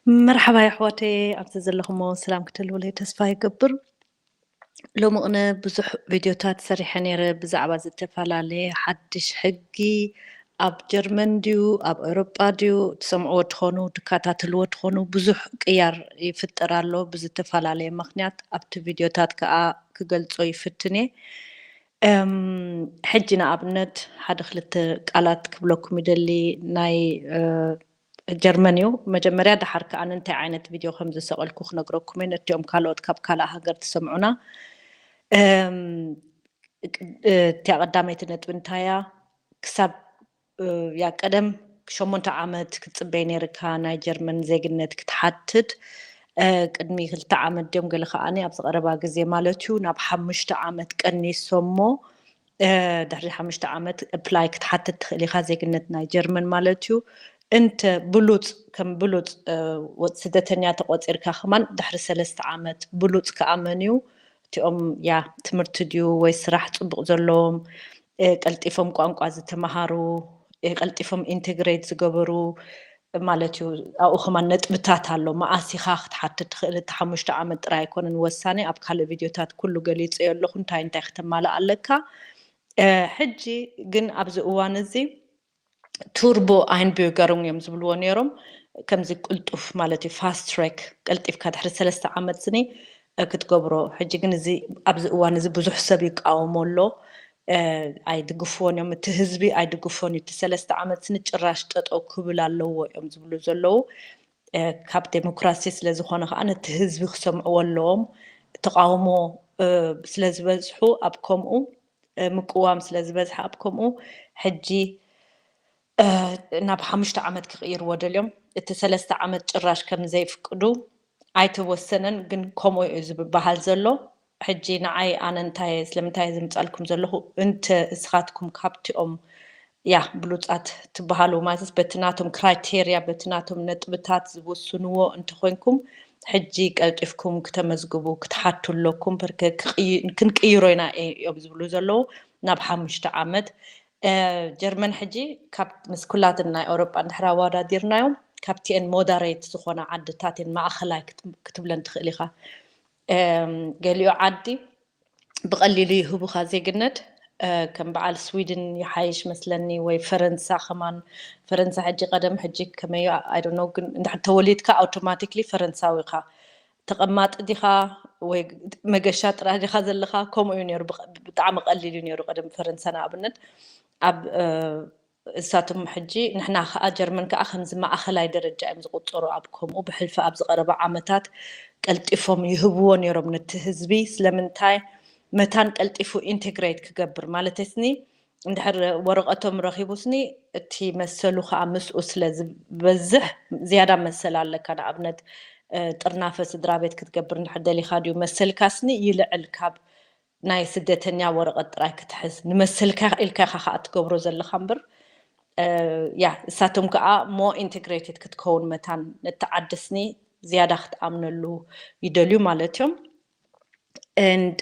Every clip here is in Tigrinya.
مرحبا يا أخواتي أعتذر لكم سلام كتلو لي تسفاي قبر لو أنا بزح فيديوهات سريحة نيرة بزعبة زتفعلالي حدش حقي أب جرمن ديو أب أوروبا ديو تسمعوا تخونو تكاتاتلو تخونو بزح قيار يفترالو بزتفعلالي مخنيات أبت فيديوهات كقلتو يفتني حجنا أبنت حد خلت قالات كبلوكم يدلي ناي جرمانيو مجمريا دحر كأن أنت عينت فيديو خمسة سؤال كوخ نقرأكم من اليوم كالوت كاب كلا هجر تسمعونا تقدمت نتبنتايا كسب يا قدم شمونت عامت كتبيني ركا ناي جرمن زيجنت كتحدد قدمي خلت عامت يوم قال خاني أبص قربا جزي مالتيو ناب حمشت عامت كأني سمو دحري حمشت عامت أبلاي كتحدد اللي خازيجنت ناي جرمن مالتيو أنت بلوت كم بلوت وسدتنيا تقوت إركا خمان دحر 3 عامت بلوت كأمنيو تقوم يا تمرت ديو ويسرح تطبق زلهم قلطيفهم ቋንቋ ዝተማሃሩ قلطيفهم ኢንተግሬት ዝገበሩ ማለትዩ ኣብኡ ኸማን ነጥብታት ኣሎ መዓስ ኢኻ ክትሓትት ትኽእል እቲ 5 ዓመት ጥራይ ኣይኮነን ወሳኒ ኣብ ካልእ ቪድዮታት ኩሉ ገሊፀ ኣለኹ እንታይ እንታይ ክትማልእ ኣለካ ሕጂ ግን ኣብዚ እዋን እዚ ቱርቦ ኣይንቢርገሩን እዮም ዝብልዎ ነይሮም ከምዚ ቅልጡፍ ማለት እዩ ፋስት ትራክ ቀልጢፍካ ድሕሪ 3 ዓመት ስኒ ክትገብሮ ሕጂ ግን እዚ ኣብዚ እዋን እዚ ብዙሕ ሰብ ይቃወሞ ኣሎ ኣይድግፍዎን እዮም እቲ ህዝቢ ኣይድግፎን እቲ 3 ዓመት ስኒ ጭራሽ ጠጠው ክብል ኣለዎ እዮም ዝብሉ ዘለዉ ካብ ዴሞክራሲ ስለ ዝኾነ ከዓ ነቲ ህዝቢ ክሰምዕዎ ኣለዎም ተቃውሞ ስለ ዝበዝሑ ኣብ ከምኡ ምቁዋም ስለ ዝበዝሐ ኣብ ከምኡ ሕጂ ናብ 5 ዓመት ክቕይርዎ ደልዮም እቲ 3 ዓመት ጭራሽ ከም ዘይፍቅዱ ኣይተወሰነን ግን ከምኡ እዩ ዝበሃል ዘሎ ሕጂ ንዓይ ኣነ እንታይ ስለምንታይ ዝምፃልኩም ዘለኹ እንተ እስኻትኩም ካብቲኦም ያ ብሉፃት ትበሃሉ ማለት በትናቶም ክራይቴርያ በትናቶም ነጥብታት ዝወስንዎ እንተኮንኩም ሕጂ ቀልጢፍኩም ክተመዝግቡ ክትሓቱ ኣለኩም በርከ ክንቅይሮ ኢና እዮም ዝብሉ ዘለዉ ናብ 5 ዓመት ጀርመን ሕጂ ካብ ምስ ኩላትን ናይ ኣውሮጳ እንድሕር ኣወዳዲርናዮም ካብቲአን ሞደሬት ዝኾነ ዓድታት እየን ማእኸላይ ክትብለን ትኽእል ኢኻ ገሊኡ ዓዲ ብቐሊሉ ይህቡኻ ዜግነት ከም በዓል ስዊድን ይሓይሽ መስለኒ ወይ ፈረንሳ ኸማን ፈረንሳ ሕጂ ቀደም ሕጂ ከመዩ ኣይ ዶንት ኖ ግን እንድሕር ተወሊድካ ኣውቶማቲክሊ ፈረንሳዊ ኢኻ ተቐማጢ ዲኻ ወይ መገሻ ጥራሕ ዲኻ ዘለኻ ከምኡ እዩ ነይሩ ብጣዕሚ ቀሊል እዩ ነይሩ ቀደም ፈረንሳ ንኣብነት ኣብ እሳቶም ሕጂ ንሕና ከዓ ጀርመን ከዓ ከምዚ ማእኸላይ ደረጃ እዮም ዝቁፀሩ ኣብ ከምኡ ብሕልፊ ኣብ ዝቐረበ ዓመታት ቀልጢፎም ይህብዎ ነይሮም ነቲ ህዝቢ ስለምንታይ መታን ቀልጢፉ ኢንተግሬት ክገብር ማለት ስኒ እንድሕር ወረቐቶም ረኺቡስኒ እቲ መሰሉ ከዓ ምስኡ ስለ ዝበዝሕ ዝያዳ መሰል ኣለካ ንኣብነት ጥርናፈ ስድራ ቤት ክትገብር እንድሕር ደሊኻ ድዩ መሰልካስኒ ይልዕል ካብ ናይ ስደተኛ ወረቐት ጥራይ ክትሕዝ ንመሰልካ ኢልካ ከዓ ትገብሮ ዘለኻ እምበር ያ እሳቶም ከዓ ሞ ኢንተግሬትድ ክትከውን መታን ነቲ ዓድስኒ ዝያዳ ክትኣምነሉ ይደልዩ ማለት እዮም and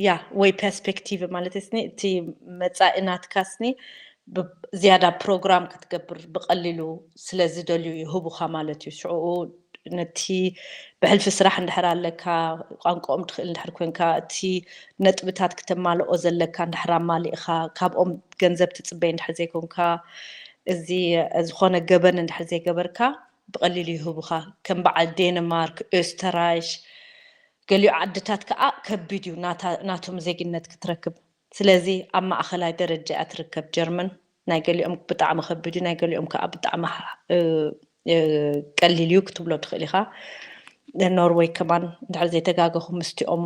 ያ ወይ ፐርስፔክቲቭ ማለት ስኒ እቲ መጻኢናትካስኒ ዝያዳ ፕሮግራም ክትገብር ብቐሊሉ ስለ ዝደልዩ ይህቡኻ ማለት እዩ ሽዑኡ ነቲ ብሕልፊ ስራሕ እንድሕር ኣለካ ቋንቋኦም ትኽእል እንድሕር ኮንካ እቲ ነጥብታት ክተማልኦ ዘለካ እንድሕር ኣማሊእኻ ካብኦም ገንዘብ ትፅበይ እንድሕር ዘይኮንካ እዚ ዝኾነ ገበን እንድሕር ዘይገበርካ ብቐሊሉ ይህቡኻ ከም በዓል ዴንማርክ ኦስተራይሽ ገሊኡ ዓድታት ከዓ ከቢድ እዩ ናቶም ዜግነት ክትረክብ ስለዚ ኣብ ማእኸላይ ደረጃ እያ ትርከብ ጀርመን ናይ ገሊኦም ብጣዕሚ ከቢድ እዩ ናይ ገሊኦም ከዓ ብጣዕሚ ቀሊል እዩ ክትብሎ ትኽእል ኢኻ ኖርዌይ ከማን እንድሕር ዘይተጋገኹም ምስቲኦም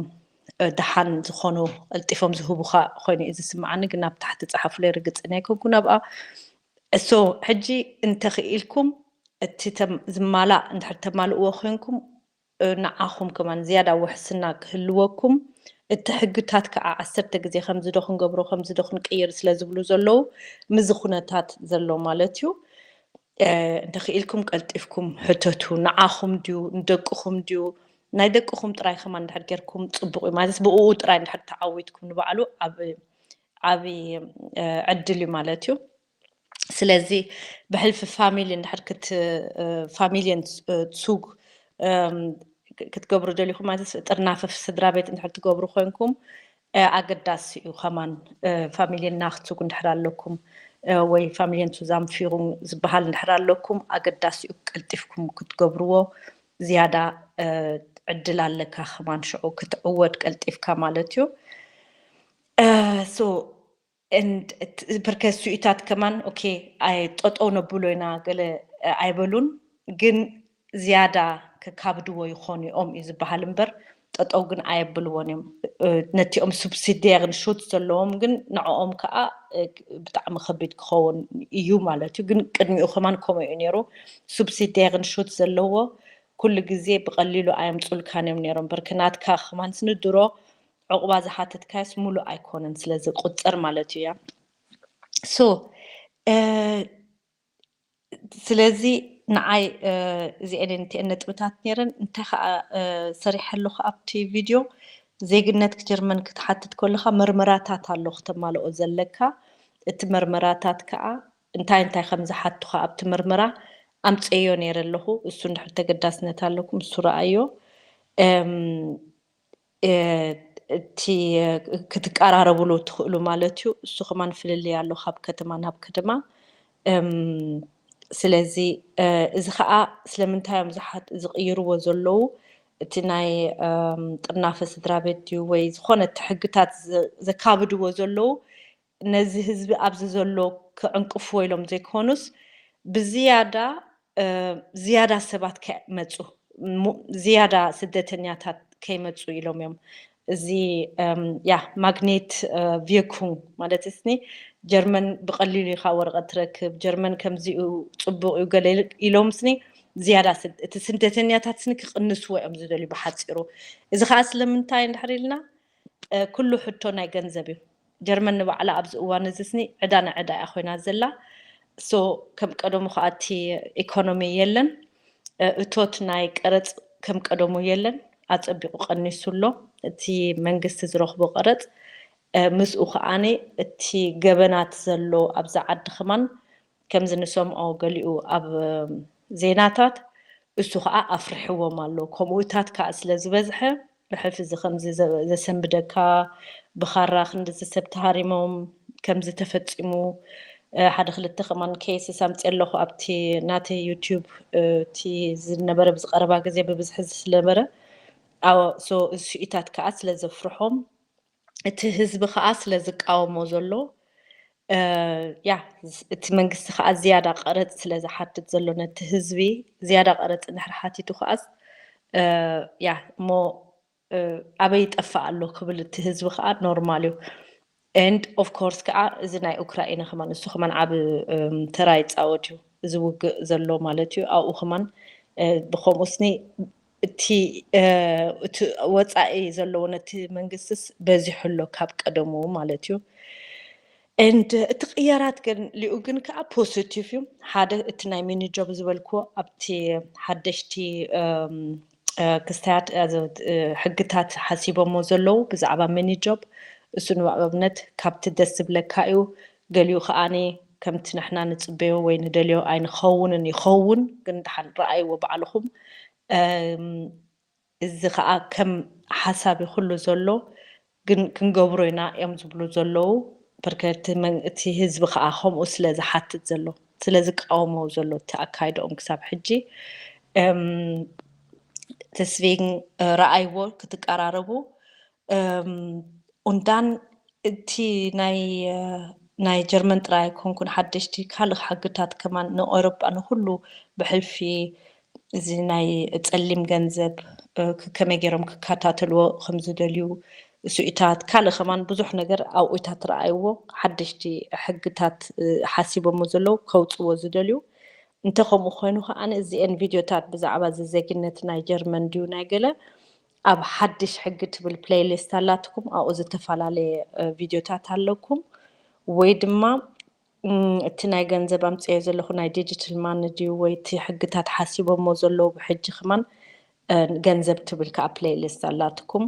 ደሓን ዝኾኑ ቀልጢፎም ዝህቡኻ ኮይኑ እዩ ዝስምዓኒ ግን ናብ ታሕቲ ፀሓፍሉ ይርግፅን ኣይኮንኩን ኣብኣ እሶ ሕጂ እንተኽኢልኩም እቲ ዝማላእ እንድሕር ተማልእዎ ኮይንኩም ንዓኹም ከማን ዝያዳ ውሕስና ክህልወኩም እቲ ሕግታት ከዓ 10 ግዜ ከምዚ ዶ ክንገብሮ ከምዚ ዶ ክንቅይር ስለ ዝብሉ ዘለዉ ምዚ ኩነታት ዘሎ ማለት እዩ እንተኽኢልኩም ቀልጢፍኩም ሕተቱ ንዓኹም ድዩ ንደቅኹም ድዩ ናይ ደቅኹም ጥራይ ከማን እንድሕር ጌርኩም ፅቡቕ እዩ ማለት ብኡ ጥራይ እንድሕር ተዓዊትኩም ንባዕሉ ዓብዪ ዕድል እዩ ማለት እዩ ስለዚህ بحلف فاميلي نحر فاميليان تسوق ክትገብሩ ደሊኹም ማለት ጥርናፈ ስድራ ቤት እንድሕር ትገብሩ ኮይንኩም ኣገዳሲ እዩ ከማን ፋሚሊን ናኽትጉ እንድሕር ኣለኩም ወይ ፋሚሊን ቱዛም ፊሩን ዝበሃል እንድሕር ኣለኩም ኣገዳሲ እዩ ቀልጢፍኩም ክትገብርዎ ዝያዳ ዕድል ኣለካ ከማን ሽዑ ክትዕወድ ቀልጢፍካ ማለት እዩ بركز سويتات كمان أوكي أي تطعون بلوينا قال أي بلون جن زيادة كابدو ويخوني إذا بحالمبر تطعون أي بلونهم نتي سبسيدير نشوت سلوم جن نعوم كا بتعم خبيت خون يوم على تجن كن يخمان كم ينيرو سبسيدير نشوت سلوه كل جزء بقليله أيام تقول كان ينيرون بركنات كا خمان سندرو عقبة زحاتت كاس مولو أيكونن سلازق قطر مالتي يا سلازي نعاي زي أنتي أنت بتاعتنيرن أنت صريح اللخ أبتي فيديو زي قلنا كتير من كتحطت كلها مرمراتات اللخ تمالو أزلكها التمرمراتات كا أنت خمسة حطها أبت مرمرة أم تأيو نير اللخو السنة حتى قداسنا تالكم السورة أيو تي كتقراربو له تخلو مالتيو እሱ ከማን ፍልል ያለው ሀብ ከተማ ስለዚህ እዚ ከዓ ስለምንታዮም ዝሓት ዝቕይርዎ ዘለው እቲ ናይ ጥናፈ ስድራ ቤት ድዩ ወይ ዝኾነ ትሕግታት ዘካብድዎ ዘለው ነዚ ህዝቢ ኣብዚ ዘሎ ክዕንቅፍዎ ኢሎም ዘይኮኑስ ዝያዳ ሰባት ከመፁ ዝያዳ ስደተኛታት ከይመፁ ኢሎም እዮም زي ماغنيت فيكون مالتسني جرمن بقليل يخاور غتركب جرمن كم زي صبغ يقال يلومسني زيادة تسنتتنيا تاتسنك قنسوا ام زدلي بحصيرو اذا خاص لمن تاي نحريلنا كله حتو ناي غنزبي جرمن على ابز اوان زسني عدانا عدا اخوينا زلا سو كم قدمو خاتي ايكونومي يلن اتوت ناي قرص كم قدمو يلن أتصبق قنيسولو تي منجست زرخبو قرط مسؤ خاني تي جبنات زلو أبز عد خمان كم زنسوم أو قليو أب زيناتات السخاء أفرحوا مالو كموتات كأسل زبزحة بحفظ خمس زي سنبدكا بخراخ ندز سبتهاري موم كم زي تفتمو حد خلت خمان كيس سامت الله أبتي ناتي يوتيوب تي زنبرة بز قربا جزي ببزحز لبرة أو سويتات كأس لزفرحهم تهزب خاص لزق أو موزلو تمنجس خاص زيادة قرط لز حتى تزلون تهزبي زيادة قرط نحر حاتي تخاص مو أبيت أفعل له قبل التهزب خاص نورماليو and of course كأ زنا أوكرانيا خمان السو خمان عب ترايت أوجو زوج زلو مالتيو أو خمان بخمسني تي وصاي زلونه تي منجستس بزي حلو كاب قدمو مالتيو and تغييرات كن ليوغن كا بوزيتيف يوم هذا اتناي ميني جوب زبلكو ابتي حدشتي كستات حقتات حسيبو موزلو بزعبا ميني جوب اسنو ابنت كابت دسبلكايو قاليو خاني كمت نحنا نصبيو وين دليو اين خون كن دحال راي وبعلهم إذا خا كم حسابي كله زلوا كنجبروينا يوم زبلو زلوا بركة من تي هزب خا هم أسلز حتى زلوا سلزق أو مو زلوا تأكيد كسب حجي deswegen رأي wo كتقراربو und dann تي ناي جرمن تراي كون حدشتي كل حاجات كمان نو أوروبا أنا كله بحلفي زي ناي تسلم جنزب كما جرم كاتاتلو خمس دليو سويتات كله كمان بزح نجر أو إتات رأيوه حدشتي حقتات حاسبه مزلو كوت وزدليو انت خو خونو أنا زي إن فيديو تات بزعبة زي كنت نايجر من ديو ناجلة أب حدش حقت بالبلاي ليست هلاتكم أو إذا تفعلوا فيديو تات هلكم ويدما تناي جنزب أمس يزلو خناي ديجيتال مانجي ويتي حقتات حاسبه مزلو بحج خمان جنزب تبلك بلاي ليست هلاتكم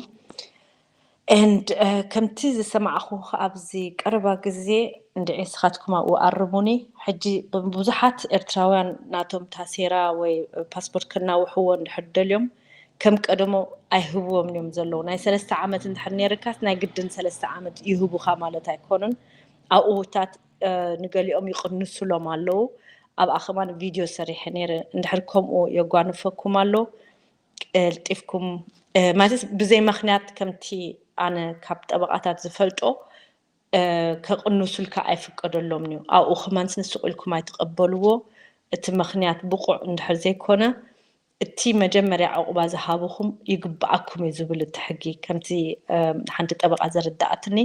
and ከምቲ ዝሰማዕኹ ኣብዚ ቀረባ ግዜ እንድዒ ስኻትኩም ኣብኡ ኣርሙኒ ሕጂ ብዙሓት ኤርትራውያን ናቶም ታሴራ ወይ ፓስፖርት ከናውሕዎ እንድሕር ደልዮም ከም ቀደሞ ኣይህብዎም እዮም ዘለዉ ናይ 3 ዓመት እንድሕር ነይርካስ ናይ ግድን 3 ዓመት ይህቡኻ ማለት ኣይኮኑን ኣብኡታት ንገሊኦም ይቕንሱሎም ኣለዉ ኣብ ኣኸማን ቪድዮ ሰሪሐ ነይረ እንድሕር ከምኡ የጓንፈኩም ኣሎ ልጢፍኩም ማለት ብዘይ ምኽንያት ከምቲ ኣነ ካብ ጠበቃታት ዝፈልጦ ከቕንሱልካ ኣይፍቀደሎም እዩ ኣብኡ ኸማን ስንስቑ ኢልኩም ኣይትቐበልዎ እቲ ምኽንያት ብቑዕ እንድሕር ዘይኮነ እቲ መጀመርያ ዕቑባ ዝሃብኹም ይግባኣኩም እዩ ዝብል እቲ ሕጊ ከምቲ ሓንቲ ጠበቃ ዘርዳእትኒ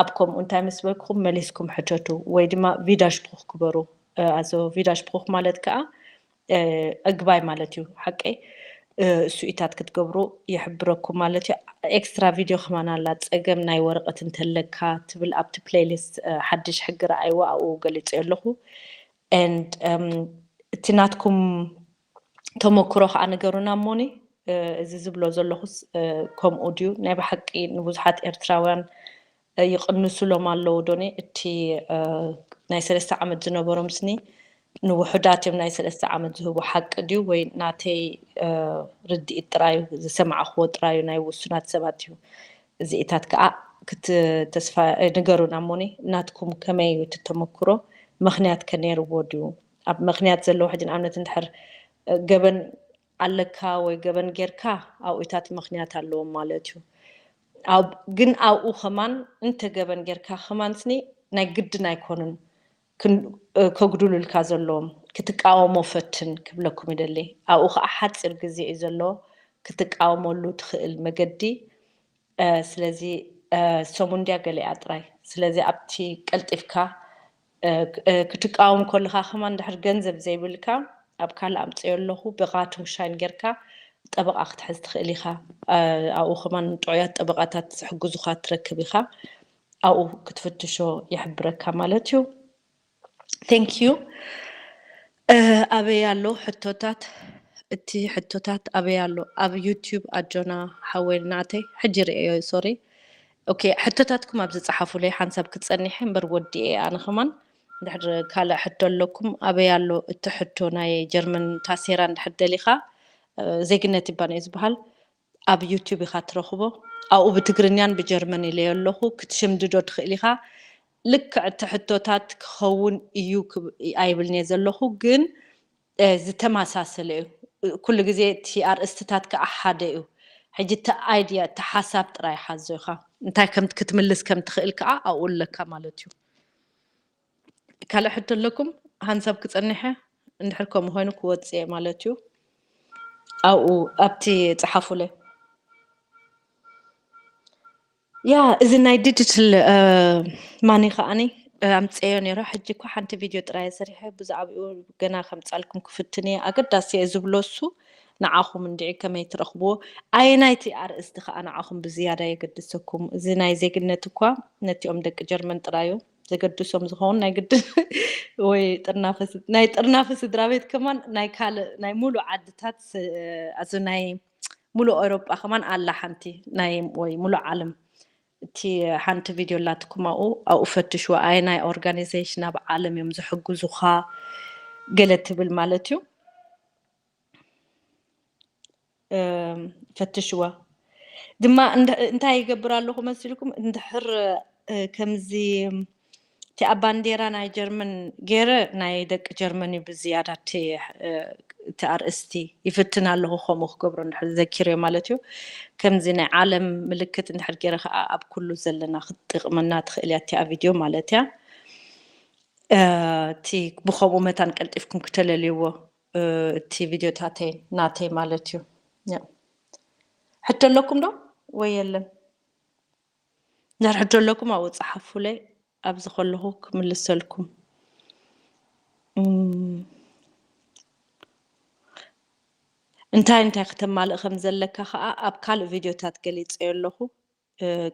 ኣብ ከምኡ እንታይ ምስ በልኩም መሊስኩም ሕተቱ ወይ ድማ ቪዳሽ ፕሩኽ ክበሩ ኣዞ ቪዳሽ ፕሩኽ ማለት ከዓ እግባይ ማለት እዩ ሓቀይ እሱኢታት ክትገብሩ ይሕብረኩም ማለት እዩ ኤክስትራ ቪድዮ ኸማን ኣላ ፀገም ናይ ወረቐት እንተለካ ትብል ኣብቲ ፕሌይሊስት ሓድሽ ሕጊ ረኣይዎ ኣብኡ ገሊፀ ኣለኹ and እቲ ናትኩም ተመክሮ ከዓ ነገሩና እሞኒ እዚ ዝብሎ ዘለኹስ ከምኡ ድዩ ናይ ብሓቂ ንብዙሓት ኤርትራውያን ይቕንሱሎም ኣለዉ ዶኒ እቲ ናይ 3 ዓመት ዝነበሮም ስኒ ንውሕዳት እዮም ናይ 3 ዓመት ዝህቡ ሓቂ ድዩ ወይ ናተይ ርድኢት ጥራዩ ዝሰማዕኽዎ ጥራዩ ናይ ውሱናት ሰባት እዩ እዚኢታት ከዓ ክትተስፋ ነገሩና እሞኒ ናትኩም ከመይ ትተመክሮ ምኽንያት ከነይርዎ ድዩ ኣብ ምኽንያት ዘለዎ ሕጂ ንኣብነት እንድሕር ገበን ኣለካ ወይ ገበን ጌርካ ኣብኡታት ምኽንያት ኣለዎም ማለት እዩ ግን ኣብኡ ኸማን እንተ ገበን ጌርካ ኸማን ስኒ ናይ ግድን ኣይኮኑን ከጉድሉልካ ዘለዎም ክትቃወሞ ፈትን ክብለኩም ይደሊ ኣብኡ ከዓ ሓፂር ግዜ እዩ ዘሎ ክትቃወመሉ ትኽእል መገዲ ስለዚ ሰሙንድያ ገሊኣ ጥራይ ስለዚ ኣብቲ ቀልጢፍካ ክትቃወም ከለካ ኸማን ድሕር ገንዘብ ዘይብልካ ኣብ ካልእ ኣምፅዮ ኣለኹ ብቓቱም ሻይን ጌርካ ጠበቃ ክትሕዝ ትኽእል ኢኻ ኣብኡ ኸማን ጥዑያት ጠበቃታት ዝሕግዙኻ ትረክብ ኢኻ ኣብኡ ክትፍትሾ ይሕብረካ ማለት እዩ ቴንክ ዩ ኣበይ ኣሎ ሕቶታት እቲ ሕቶታት ኣበይ ኣሎ ኣብ ዩቲዩብ ኣጆና ሓወይ ናተይ ሕጂ ርአዮ ሶሪ ኦኬ ሕቶታትኩም ኣብ ዝፀሓፉለይ ሓንሳብ ክትፀኒሐ እምበር ወዲኤ ኣነ ኸማን እንድሕር ካልእ ሕቶ ኣለኩም ኣበይ ኣሎ እቲ ሕቶ ናይ ጀርመን ታሴራ እንድሕር ደሊኻ ዜግነት ይባል እዩ ዝበሃል ኣብ ዩቲዩብ ኢኻ ትረኽቦ ኣብኡ ብትግርኛን ብጀርመን ኢለዮ ኣለኹ ክትሽምድዶ ትኽእል ኢኻ ልክዕ እቲ ሕቶታት ክኸውን እዩ ኣይብልኒ ዘለኹ ግን ዝተመሳሰለ እዩ ኩሉ ግዜ እቲ ኣርእስትታት ከዓ ሓደ እዩ ሕጂ እቲ ኣይድያ እቲ ሓሳብ ጥራይ ሓዞ ኢኻ እንታይ ከምቲ ክትምልስ ከም ትኽእል ከዓ ኣብኡ ኣለካ ማለት እዩ ካልእ ሕቶ ኣለኩም ሃንሳብ ክፀኒሐ እንድሕር ከምኡ ኮይኑ ክወፅእ እየ ማለት እዩ ኣብኡ ኣብቲ ፀሓፉለይ ያ እዚ ናይ ዲጂታል ማኒ ከዓኒ ኣምፅዮ ነይረ ሕጂ እኳ ሓንቲ ቪድዮ ጥራይ ሰሪሐ ብዛዕባኡ ገና ከምፃልኩም ክፍትን እየ ኣገዳሲ እየ ዝብሎ እሱ ንዓኹም እንድዒ ከመይ ትረኽብዎ ኣይናይቲ ኣርእስቲ ከዓ ንዓኹም ብዝያዳ የገድሰኩም እዚ ናይ ዜግነት እኳ ነቲኦም ደቂ ጀርመን ጥራዩ ዘገድሶም ዝኸውን ናይ ግድን ወይ ናይ ጥርናፈ ስድራ ቤት ከማን ናይ ካልእ ናይ ሙሉእ ዓድታት ኣዚ ናይ ሙሉእ ኤውሮጳ ከማን ኣላ ሓንቲ ናይ ወይ ሙሉእ ዓለም እቲ ሓንቲ ቪድዮ ላትኩም ኣብኡ ፈትሽዎ ኣይ ናይ ኦርጋናይዜሽን ኣብ ዓለም እዮም ዝሕግዙኻ ገለ ትብል ማለት እዩ ፈትሽዋ ድማ እንታይ ይገብር ኣለኹ መሲልኩም እንድሕር ከምዚ እቲ ኣብ ባንዴራ ናይ ጀርመን ገይረ ናይ ደቂ ጀርመን እዩ ብዝያዳ እቲ ኣርእስቲ ይፍትን ኣለኹ ከምኡ ክገብሮ እንድሕር ዘኪርዮ ማለት እዩ ከምዚ ናይ ዓለም ምልክት እንድሕር ገይረ ከዓ ኣብ ኩሉ ዘለና ክትጥቕመና ትኽእል እያ እቲኣ ቪድዮ ማለት እያ እቲ ብከምኡ መታን ቀልጢፍኩም ክተለልይዎ እቲ ቪድዮታተይ ናተይ ማለት እዩ ሕቶ ኣለኩም ዶ ወይ የለን እንድሕር ሕቶ ኣለኩም ኣብኡ ፀሓፉለይ ኣብዚ ከለኹ ክምልሰልኩም እንታይ ከተማልእ ከም ዘለካ ከዓ ኣብ ካልእ ቪድዮታት ገሊፀዮ ኣለኹ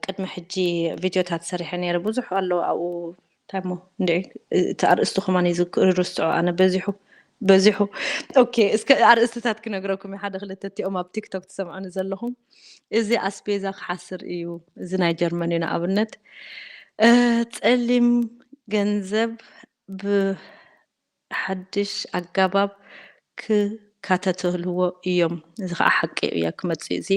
ቅድሚ ሕጂ ቪድዮታት ሰሪሐ ነይረ ብዙሕ ኣሎ ኣብኡ እንታይ ሞ እንድዒ እቲ ኣርእስቱ ኸማን ይርስዖ ኣነ በዚሑ بزحو اوكي اسك ارستات كنغركم حدا خلتتي ام اب تيك توك تسمعون زلهم ازي اسبيزا حاسر ايو زي ناي جرمانينا ابنت تسلم ገንዘብ ብሓድሽ ኣገባብ ክካተትልዎ እዮም እዚ ከዓ ሓቂ እያ ክመፅእ እዚ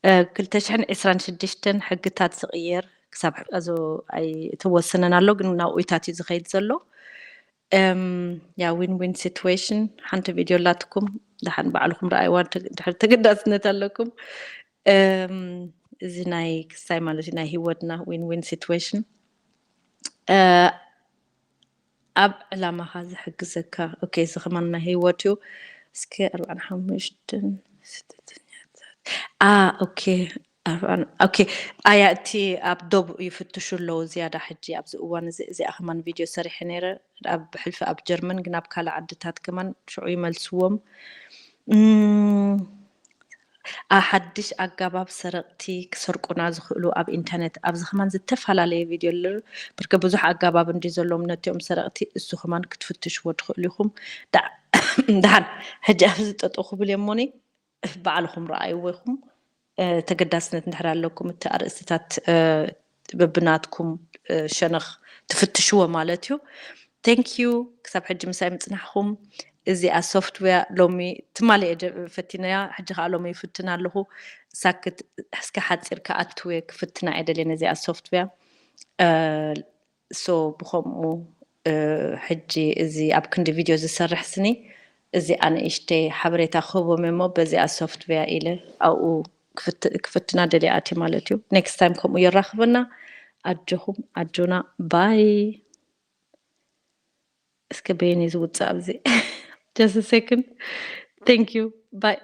2026 ሕግታት ዝቕየር ክሳብ ኣዞ ኣይተወሰነን ኣሎ ግን ናብኡታት እዩ ዝኸይድ ዘሎ ያ ዊን ዊን ሲትዌሽን ሓንቲ ቪድዮ ላትኩም ድሓን ባዕልኩም ረኣይዋን ድሕሪ ተገዳስነት ኣለኩም እዚ ናይ ክሳይ ማለት እዩ ናይ ሂወትና ዊን ዊን ሲትዌሽን ኣብ ዕላማኻ ዝሕግዘካ ኦኬ እዚ ከማን ናይ ሂወት እዩ እስኪ 45 ኦኬ ኦኬ ኣያእቲ ኣብ ዶብ ይፍትሹ ኣለዉ ዝያዳ ሕጂ ኣብዚ እዋን እዚኣ ከማን ቪድዮ ሰሪሐ ነይረ ኣብ ሕልፊ ኣብ ጀርመን ግን ኣብ ካልእ ዓድታት ከማን ሽዑ ይመልስዎም ሓድሽ ኣገባብ ሰረቕቲ ክሰርቁና ዝኽእሉ ኣብ ኢንተርኔት ኣብዚ ከማን ዝተፈላለየ ቪድዮ ኣሎ ብርክ ብዙሕ ኣገባብ እንዲ ዘለዎም ነቲኦም ሰረቕቲ እሱ ከማን ክትፍትሽዎ ትኽእሉ ኢኹም ድሓን ሕጂ ኣብዚ ጠጠው ክብል እሞኒ ባዕልኩም ረኣይዎ ኢኹም ተገዳስነት እንድሕር ኣለኩም እቲ ኣርእስታት በብናትኩም ሸነኽ ትፍትሽዎ ማለት እዩ ቴንክዩ ክሳብ ሕጂ ምሳይ ምፅናሕኩም እዚኣ ሶፍትዌር ሎሚ ትማልየ ፈቲናያ ሕጂ ከዓ ሎሚ ይፍትና ኣለኹ ሳክት እስከ ሓፂር ከኣትወ ክፍትና ኣይደልየን እዚኣ ሶፍትዌር ሶ ብከምኡ ሕጂ እዚ ኣብ ክንዲ ቪድዮ ዝሰርሕ ስኒ እዚ ኣነ እሽተይ ሓበሬታ ክህቦም እሞ በዚኣ ሶፍትዌር ኢለ ኣብኡ ክፍትና ደልያኣት ማለት እዩ ኔክስት ታይም ከምኡ ይራኽበና ኣጆኹም ኣጆና ባይ እስከ በየኒ ዝውፅእ ኣብዚ just a second thank you bye